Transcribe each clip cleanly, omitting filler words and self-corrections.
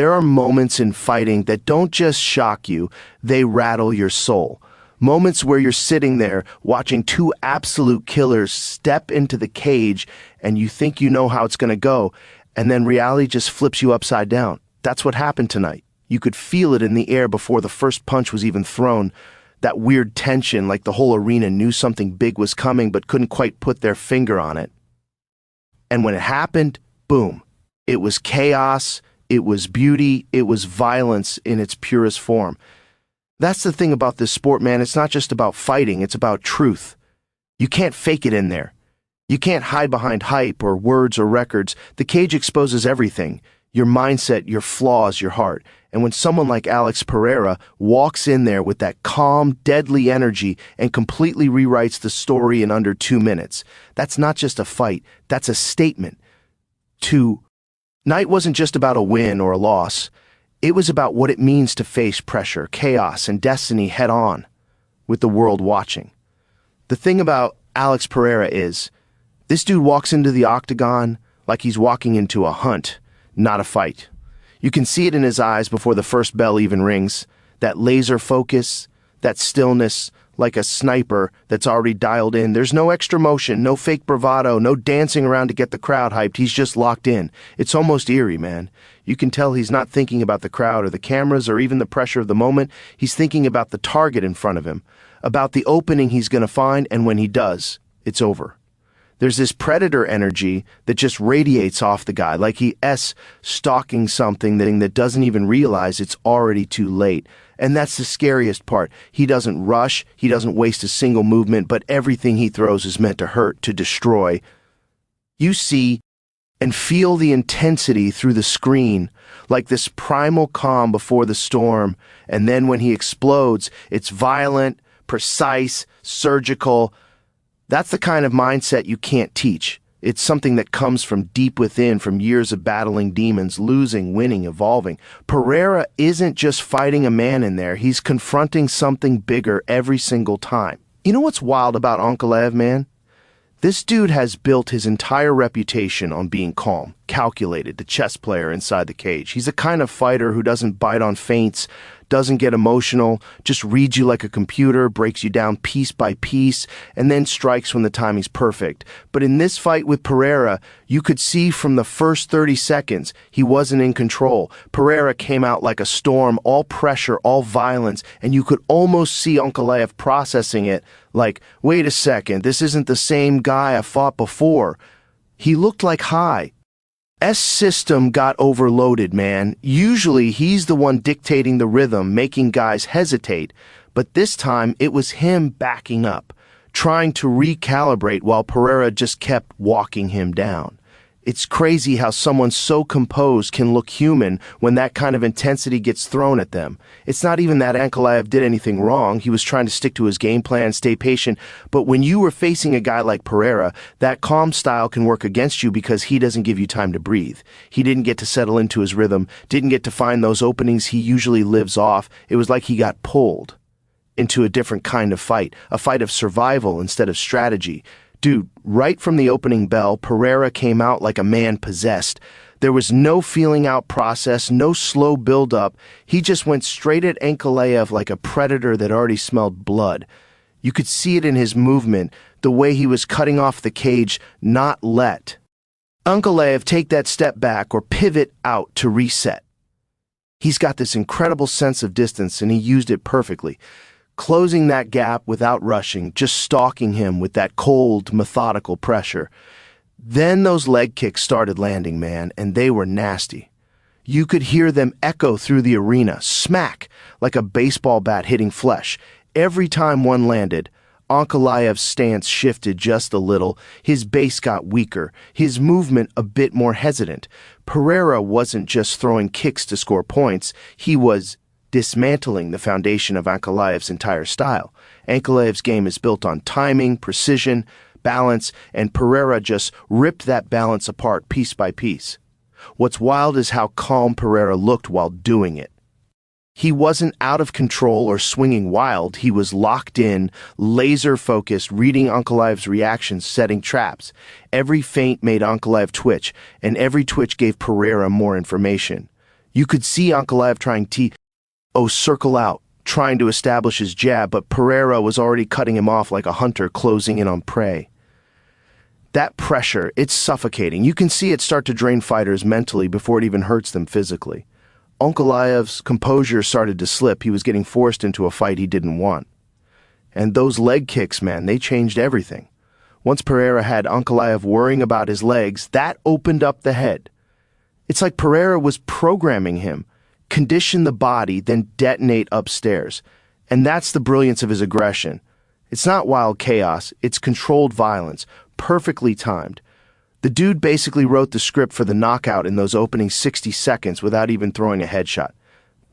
There are moments in fighting that don't just shock you, they rattle your soul. Moments where you're sitting there watching two absolute killers step into the cage and you think you know how it's going to go, and then reality just flips you upside down. That's what happened tonight. You could feel it in the air before the first punch was even thrown. That weird tension, like the whole arena knew something big was coming but couldn't quite put their finger on it. And when it happened, boom. It was chaos, it was beauty, it was violence in its purest form. That's the thing about this sport, man. It's not just about fighting, it's about truth. You can't fake it in there. You can't hide behind hype or words or records. The cage exposes everything. Your mindset, your flaws, your heart. And when someone like Alex Pereira walks in there with that calm, deadly energy and completely rewrites the story in under 2 minutes, that's not just a fight, that's a statement. Night wasn't just about a win or a loss. It was about what it means to face pressure, chaos, and destiny head on, with the world watching. The thing about Alex Pereira is, this dude walks into the octagon like he's walking into a hunt, not a fight. You can see it in his eyes before the first bell even rings. That laser focus, that stillness, like a sniper that's already dialed in. There's no extra motion, no fake bravado, no dancing around to get the crowd hyped. He's just locked in. It's almost eerie, man. You can tell he's not thinking about the crowd or the cameras or even the pressure of the moment. He's thinking about the target in front of him, about the opening he's going to find, and when he does, it's over. There's this predator energy that just radiates off the guy, like he's stalking something that doesn't even realize it's already too late. And that's the scariest part. He doesn't rush, he doesn't waste a single movement, but everything he throws is meant to hurt, to destroy. You see and feel the intensity through the screen, like this primal calm before the storm, and then when he explodes, it's violent, precise, surgical. That's the kind of mindset you can't teach. It's something that comes from deep within, from years of battling demons, losing, winning, evolving. Pereira isn't just fighting a man in there, he's confronting something bigger every single time. You know what's wild about Ankalaev, man? This dude has built his entire reputation on being calm, calculated, the chess player inside the cage. He's a kind of fighter who doesn't bite on feints, doesn't get emotional, just reads you like a computer, breaks you down piece by piece, and then strikes when the timing's perfect. But in this fight with Pereira, you could see from the first 30 seconds he wasn't in control. Pereira came out like a storm, all pressure, all violence, and you could almost see Ankalaev processing it like, wait a second, this isn't the same guy I fought before. He looked like high. System got overloaded, man. Usually he's the one dictating the rhythm, making guys hesitate, but this time it was him backing up, trying to recalibrate while Pereira just kept walking him down. It's crazy how someone so composed can look human when that kind of intensity gets thrown at them. It's not even that Ankalaev did anything wrong. He was trying to stick to his game plan, stay patient. But when you were facing a guy like Pereira, that calm style can work against you because he doesn't give you time to breathe. He didn't get to settle into his rhythm, didn't get to find those openings he usually lives off. It was like he got pulled into a different kind of fight, a fight of survival instead of strategy. Dude, right from the opening bell, Pereira came out like a man possessed. There was no feeling out process, no slow build-up. He just went straight at Ankalaev like a predator that already smelled blood. You could see it in his movement, the way he was cutting off the cage, not let Ankalaev take that step back or pivot out to reset. He's got this incredible sense of distance, and he used it perfectly. Closing that gap without rushing, just stalking him with that cold, methodical pressure. Then those leg kicks started landing, man, and they were nasty. You could hear them echo through the arena, smack, like a baseball bat hitting flesh. Every time one landed, Ankalaev's stance shifted just a little, his base got weaker, his movement a bit more hesitant. Pereira wasn't just throwing kicks to score points, he was dismantling the foundation of Ankalaev's entire style. Ankalaev's game is built on timing, precision, balance, and Pereira just ripped that balance apart piece by piece. What's wild is how calm Pereira looked while doing it. He wasn't out of control or swinging wild, he was locked in, laser-focused, reading Ankalaev's reactions, setting traps. Every feint made Ankalaev twitch, and every twitch gave Pereira more information. You could see Ankalaev trying to circle out, trying to establish his jab, but Pereira was already cutting him off like a hunter closing in on prey. That pressure, it's suffocating. You can see it start to drain fighters mentally before it even hurts them physically. Ankalaev's composure started to slip. He was getting forced into a fight he didn't want. And those leg kicks, man, they changed everything. Once Pereira had Ankalaev worrying about his legs, that opened up the head. It's like Pereira was programming him, condition the body, then detonate upstairs. And that's the brilliance of his aggression. It's not wild chaos, it's controlled violence, perfectly timed. The dude basically wrote the script for the knockout in those opening 60 seconds without even throwing a headshot.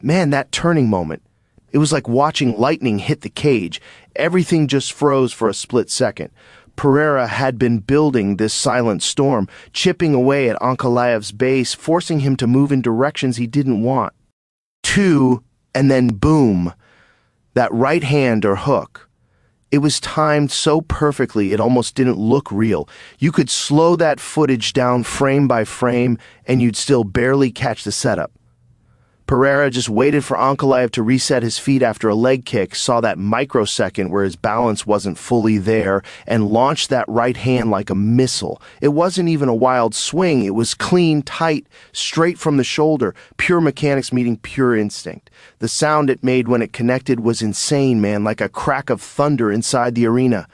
Man, that turning moment, it was like watching lightning hit the cage. Everything just froze for a split second. Pereira had been building this silent storm, chipping away at Ankalaev's base, forcing him to move in directions he didn't want. Two, and then boom, that right hand or hook. It was timed so perfectly it almost didn't look real. You could slow that footage down frame by frame and you'd still barely catch the setup. Pereira just waited for Ankalaev to reset his feet after a leg kick, saw that microsecond where his balance wasn't fully there, and launched that right hand like a missile. It wasn't even a wild swing. It was clean, tight, straight from the shoulder, pure mechanics meeting pure instinct. The sound it made when it connected was insane, man, like a crack of thunder inside the arena.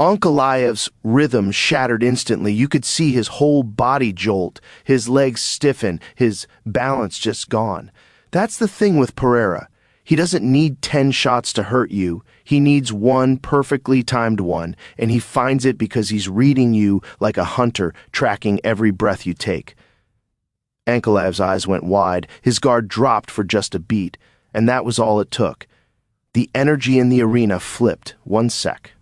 Ankalaev's rhythm shattered instantly. You could see his whole body jolt, his legs stiffen, his balance just gone. That's the thing with Pereira. He doesn't need 10 shots to hurt you. He needs one perfectly timed one, and he finds it because he's reading you like a hunter, tracking every breath you take. Ankalaev's eyes went wide. His guard dropped for just a beat, and that was all it took. The energy in the arena flipped. 1 sec.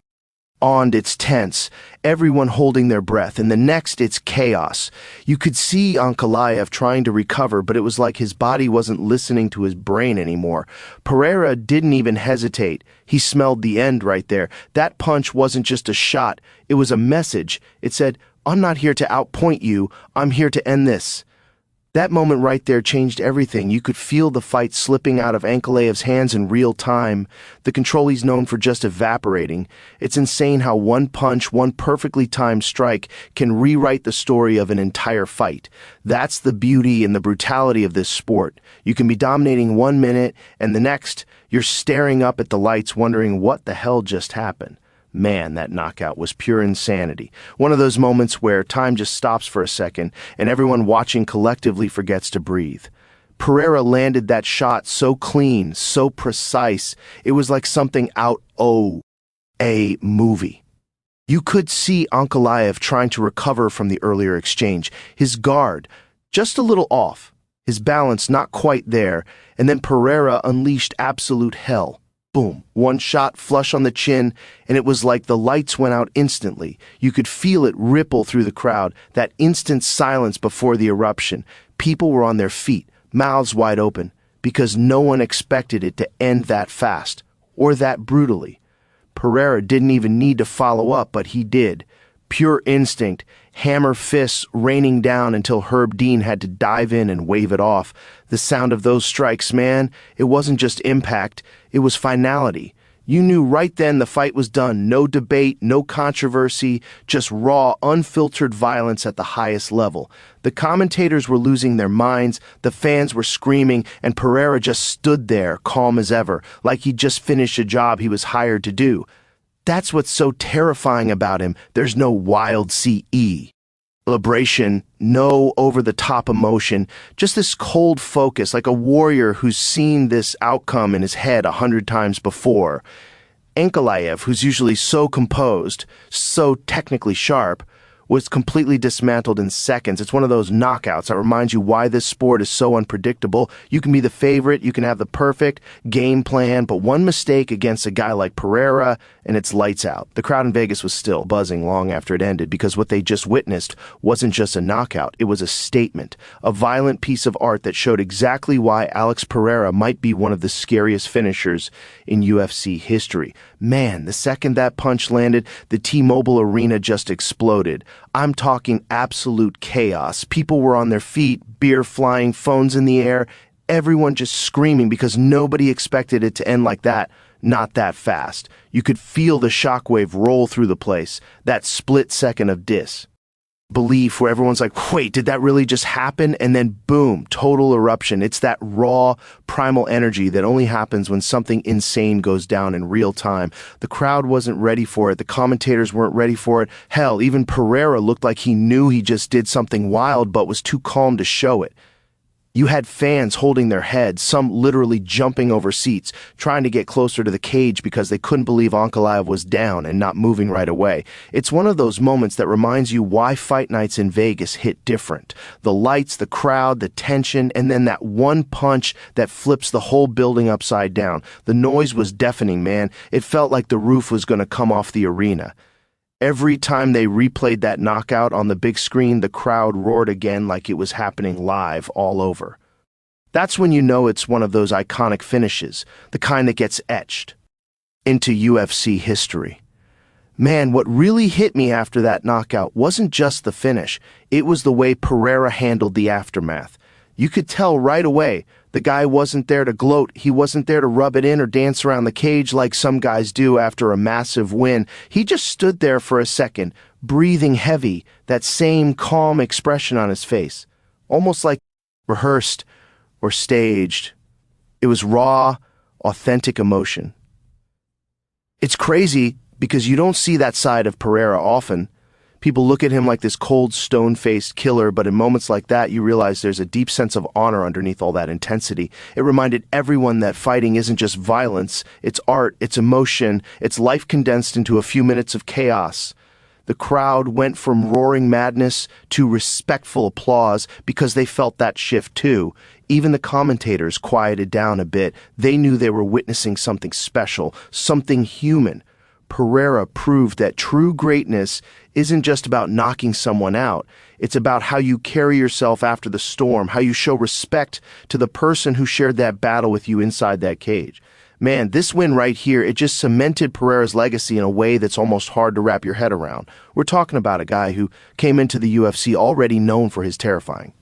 On, it's tense, everyone holding their breath, and the next it's chaos. You could see Ankalaev trying to recover, but it was like his body wasn't listening to his brain anymore. Pereira didn't even hesitate. He smelled the end right there. That punch wasn't just a shot, it was a message. It said, "I'm not here to outpoint you, I'm here to end this." That moment right there changed everything. You could feel the fight slipping out of Ankalaev's hands in real time, the control he's known for just evaporating. It's insane how one punch, one perfectly timed strike, can rewrite the story of an entire fight. That's the beauty and the brutality of this sport. You can be dominating 1 minute, and the next, you're staring up at the lights wondering what the hell just happened. Man, that knockout was pure insanity. One of those moments where time just stops for a second and everyone watching collectively forgets to breathe. Pereira landed that shot so clean, so precise, it was like something out of a movie. You could see Ankalaev trying to recover from the earlier exchange. His guard, just a little off, his balance not quite there, and then Pereira unleashed absolute hell. Boom, one shot flush on the chin, and it was like the lights went out instantly. You could feel it ripple through the crowd, that instant silence before the eruption. People were on their feet, mouths wide open, because no one expected it to end that fast, or that brutally. Pereira didn't even need to follow up, but he did. Pure instinct, hammer fists raining down until Herb Dean had to dive in and wave it off. The sound of those strikes, man, it wasn't just impact, it was finality. You knew right then the fight was done. No debate, no controversy, just raw, unfiltered violence at the highest level. The commentators were losing their minds, the fans were screaming, and Pereira just stood there, calm as ever, like he'd just finished a job he was hired to do. That's what's so terrifying about him. There's no wild CE. Celebration, no over-the-top emotion, just this cold focus, like a warrior who's seen this outcome in his head 100 times before. Ankalaev, who's usually so composed, so technically sharp, was completely dismantled in seconds. It's one of those knockouts that reminds you why this sport is so unpredictable. You can be the favorite, you can have the perfect game plan, but one mistake against a guy like Pereira, and it's lights out. The crowd in Vegas was still buzzing long after it ended because what they just witnessed wasn't just a knockout, it was a statement, a violent piece of art that showed exactly why Alex Pereira might be one of the scariest finishers in UFC history. Man, the second that punch landed, the T-Mobile Arena just exploded. I'm talking absolute chaos. People were on their feet, beer flying, phones in the air, everyone just screaming because nobody expected it to end like that. Not that fast. You could feel the shockwave roll through the place, that split second of disbelief where everyone's like, wait, did that really just happen? And then boom, total eruption. It's that raw, primal energy that only happens when something insane goes down in real time. The crowd wasn't ready for it. The commentators weren't ready for it. Hell, even Pereira looked like he knew he just did something wild but was too calm to show it. You had fans holding their heads, some literally jumping over seats, trying to get closer to the cage because they couldn't believe Ankalaev was down and not moving right away. It's one of those moments that reminds you why fight nights in Vegas hit different. The lights, the crowd, the tension, and then that one punch that flips the whole building upside down. The noise was deafening, man. It felt like the roof was going to come off the arena. Every time they replayed that knockout on the big screen, the crowd roared again like it was happening live all over. That's when you know it's one of those iconic finishes, the kind that gets etched into UFC history. Man, what really hit me after that knockout wasn't just the finish, it was the way Pereira handled the aftermath. You could tell right away the guy wasn't there to gloat, he wasn't there to rub it in or dance around the cage like some guys do after a massive win. He just stood there for a second, breathing heavy, that same calm expression on his face, almost like rehearsed or staged. It was raw, authentic emotion. It's crazy because you don't see that side of Pereira often. People look at him like this cold, stone-faced killer, but in moments like that, you realize there's a deep sense of honor underneath all that intensity. It reminded everyone that fighting isn't just violence, it's art, it's emotion, it's life condensed into a few minutes of chaos. The crowd went from roaring madness to respectful applause because they felt that shift too. Even the commentators quieted down a bit. They knew they were witnessing something special, something human. Pereira proved that true greatness isn't just about knocking someone out. It's about how you carry yourself after the storm, how you show respect to the person who shared that battle with you inside that cage. Man, this win right here, it just cemented Pereira's legacy in a way that's almost hard to wrap your head around. We're talking about a guy who came into the UFC already known for his terrifying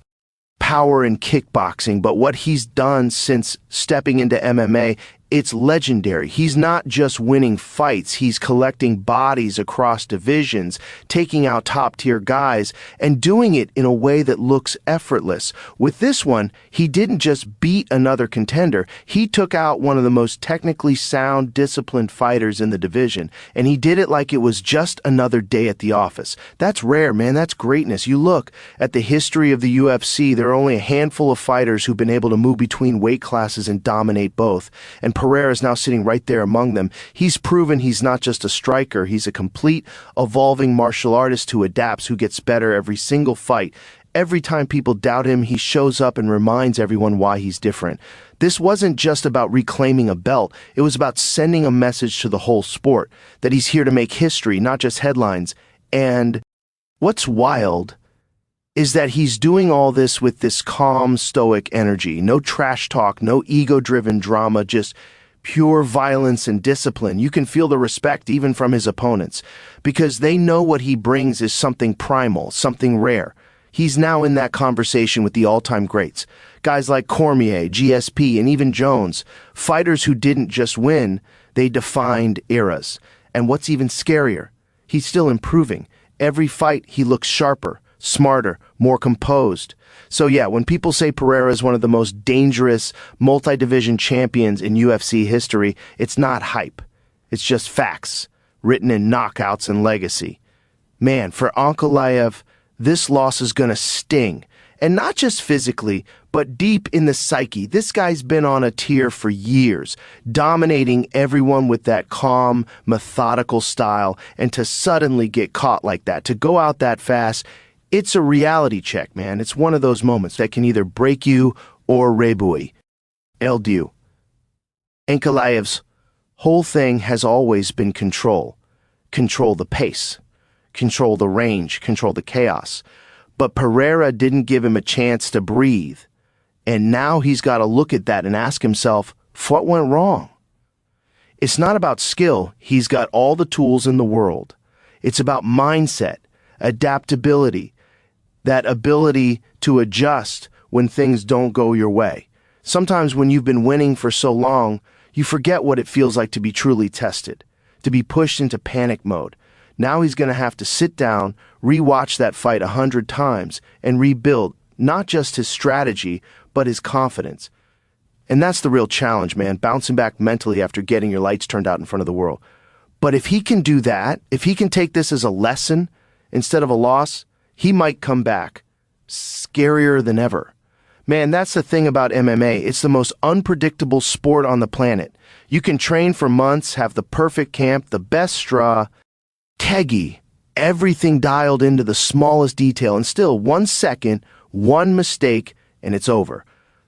power in kickboxing, but what he's done since stepping into MMA, it's legendary. He's not just winning fights, he's collecting bodies across divisions, taking out top-tier guys, and doing it in a way that looks effortless. With this one, he didn't just beat another contender, he took out one of the most technically sound, disciplined fighters in the division, and he did it like it was just another day at the office. That's rare, man. That's greatness. You look at the history of the UFC, there are only a handful of fighters who've been able to move between weight classes and dominate both, and Pereira is now sitting right there among them. He's proven he's not just a striker, he's a complete, evolving martial artist who adapts, who gets better every single fight. Every time people doubt him, he shows up and reminds everyone why he's different. This wasn't just about reclaiming a belt, it was about sending a message to the whole sport, that he's here to make history, not just headlines. And what's wild is that he's doing all this with this calm, stoic energy. No trash talk, no ego-driven drama, just pure violence and discipline. You can feel the respect even from his opponents, because they know what he brings is something primal, something rare. He's now in that conversation with the all-time greats. Guys like Cormier, GSP, and even Jones. Fighters who didn't just win, they defined eras. And what's even scarier, he's still improving. Every fight, he looks sharper, smarter, more composed. So yeah, when people say Pereira is one of the most dangerous multi-division champions in UFC history, it's not hype. It's just facts, written in knockouts and legacy. Man, for Ankalaev, this loss is gonna sting. And not just physically, but deep in the psyche. This guy's been on a tear for years, dominating everyone with that calm, methodical style, and to suddenly get caught like that, to go out that fast, it's a reality check, man. It's one of those moments that can either break you or rebui. El Dieu. Ankalaev's whole thing has always been control. Control the pace. Control the range. Control the chaos. But Pereira didn't give him a chance to breathe. And now he's got to look at that and ask himself, what went wrong? It's not about skill. He's got all the tools in the world. It's about mindset. adaptability, that ability to adjust when things don't go your way. Sometimes when you've been winning for so long, you forget what it feels like to be truly tested, to be pushed into panic mode. Now he's going to have to sit down, rewatch that fight 100 times, and rebuild not just his strategy, but his confidence. And that's the real challenge, man, bouncing back mentally after getting your lights turned out in front of the world. But if he can do that, if he can take this as a lesson instead of a loss, he might come back scarier than ever. Man, that's the thing about MMA. It's the most unpredictable sport on the planet. You can train for months, have the perfect camp, the best straw, teggy, everything dialed into the smallest detail, and still 1 second, one mistake, and it's over.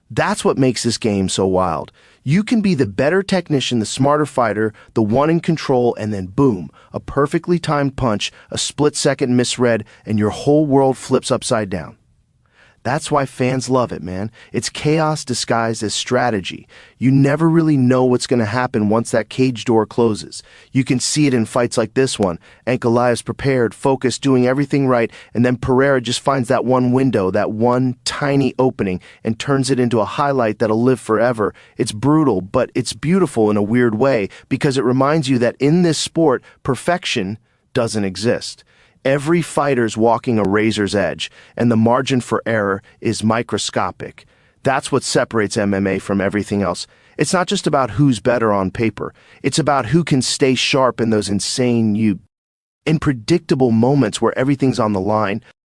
That's what makes this game so wild. You can be the better technician, the smarter fighter, the one in control, and then boom, a perfectly timed punch, a split-second misread, and your whole world flips upside down. That's why fans love it, man. It's chaos disguised as strategy. You never really know what's going to happen once that cage door closes. You can see it in fights like this one. Ankalaev's prepared, focused, doing everything right, and then Pereira just finds that one window, that one tiny opening, and turns it into a highlight that'll live forever. It's brutal, but it's beautiful in a weird way because it reminds you that in this sport, perfection doesn't exist. Every fighter's walking a razor's edge, and the margin for error is microscopic. That's what separates MMA from everything else. It's not just about who's better on paper. It's about who can stay sharp in those insane, unpredictable moments where everything's on the line.